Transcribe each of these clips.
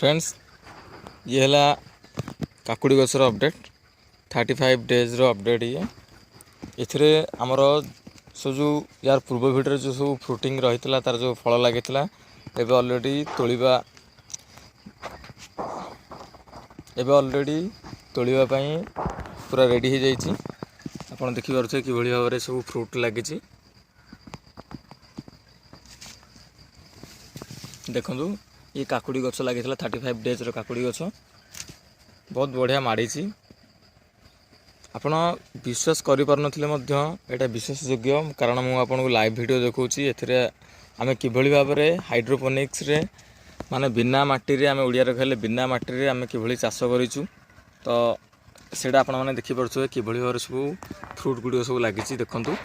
Friends ये है काकुड़ी गछर update 35 days रो update ये एथिरे हमर सो जो यार पूर्व भिडियो जो सब फ्रुटिंग रही तार जो फल लगी एबे ऑलरेडी तोलिबा पई पूरा रेडी हो जाइए। आपन देखि पारुछे कि भली भाव रे सब फ्रूट लगी। देखंतु ये काकुड़ी गछ लगी 35 डेज रो काकुड़ी गछ बहुत बढ़िया माड़ी। आपण विश्वास करि पार नथिले मध्य एटा विशेष योग्य कारण मु आपन को लाइव वीडियो देखौछि। एथिरे आमे किभली भाव रे हाइड्रोपोनिक्स रे माने बिना माटी रे आमे ओडिया रे कहले बिना माटी रे आमे किभली चाष करिछु। तो सेटा आपण माने देखि परछु किभली भाव रे सब फ्रूट गुडी सब लागिछि। देखंतु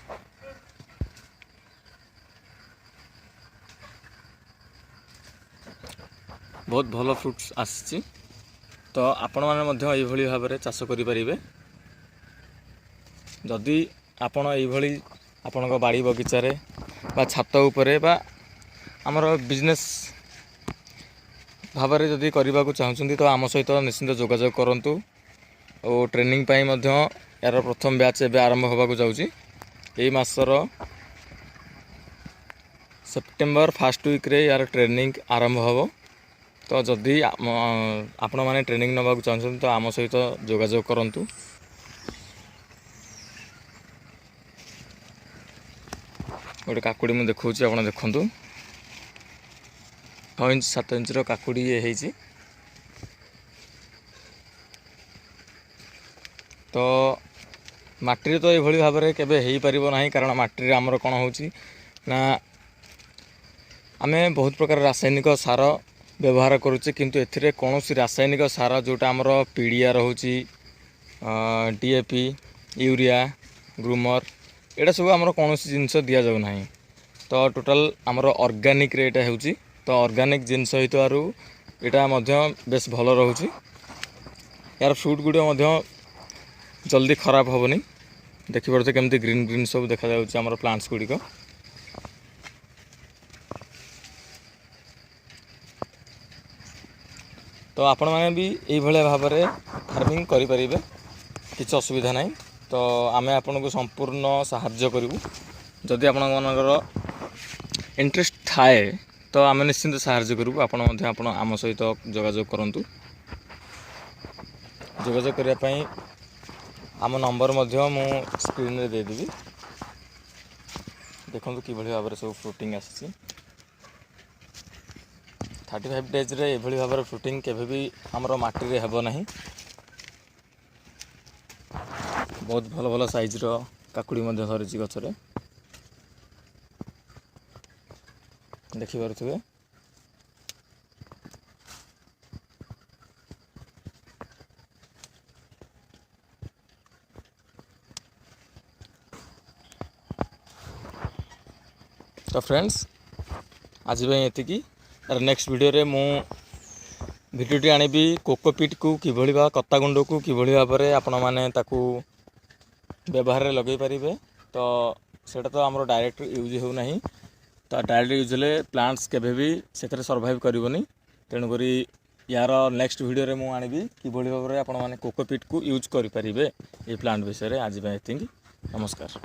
बहुत भल फ्रुट्स आसी। तो आपण माने मध्य एई भली भाव रे चाष करि परिबे। जदि आपण एई भली आपण को बाड़ी बगीचा रे बा छात उपरे बा हमर बिजनेस भाव रे जदि करबा को चाहउछन्ती तो आम सहित निश्चित जोगाजोग करंतु। और ट्रेनिंग पाई मध्य यार प्रथम बैच एबे आरंभ होबा को जाउची। एई मासर सेप्टेम्बर फर्स्ट वीक रे यार ट्रेनिंग आरंभ होबो। तो जदि आपण माने ट्रेनिंग नबा को चाहछन तो आम सहित जोगाजोग करंतु। गोटे काकुड़ी मु देखौछि आपण देखंतु 6 इंच 7 इंच रो काकुड़ी ये हेछि। तो माटी तो एभली भाव रे केबे हेई परिबो नाही कारण माटी रे हमर कोन होछि ना आमे बहुत प्रकार रासायनिक सार व्यवहार करुचे किंतु एथिरे कोनोसी रासायनिक सार जोटा हमर पीडिया रहउची डीएपी यूरिया ग्रूमर एटा सब हमर कोनोसी जिंस दिया जाउ नाही। तो टोटल हमर ऑर्गेनिक रेट हेउची। तो ऑर्गेनिक जिंस हितवारु एटा मध्य बेस भलो रहउची। यार फ्रूट गुडी मध्य जल्दी खराब होबनी। देखि परते केमती ग्रीन ग्रीन सब देखा जाउची हमर प्लांट्स गुडी को। तो आपण माने भी एई भले भाव रे फार्मिंग करि परिबे किछ असुविधा नाही। तो आमे आपन को संपूर्ण सहाय्य करिवु। जदि आपण मनकर इंटरेस्ट थाए तो आमे निश्चित सहाय्य करिवु। आपण मध्य आपण आम सहित जोगाजोग करंतु। जोगाजोग करिया पई आम नंबर मध्य मु स्क्रीन रे दे देबी। देखंतु कि भली भाव रे सब फ्रूटिंग आसी। 35 डेज रे एभली भाव रे फ्रूटिंग केबे भी हमरो माटी रे हेबो नाही। बहुत भल भल साइज रो काकुड़ी मध्य धरिछि गछरे देखि पारुथिबे। तो फ्रेंड्स आज भाई एतिकी यार नेक्स्ट वीडियो रे मु भिडियोटी आनिबी कोकोपीट को किभली भाव कत्ता गुंड को किभली भाव रे आपण माने ताकू व्यवहार रे लगै परिबे। तो सेटा तो हमरो डायरेक्ट यूज हो नाही। तो डायरेक्ट यूज ले प्लांट्स केबे भी सेथरे सर्वाइव करिवोनी। तेनु करी यार नेक्स्ट वीडियो रे मु आनिबी किभली भाव रे आपण माने कोकोपीट को यूज करि परिबे ए प्लांट विषय रे। आज भाई एतिकी नमस्कार।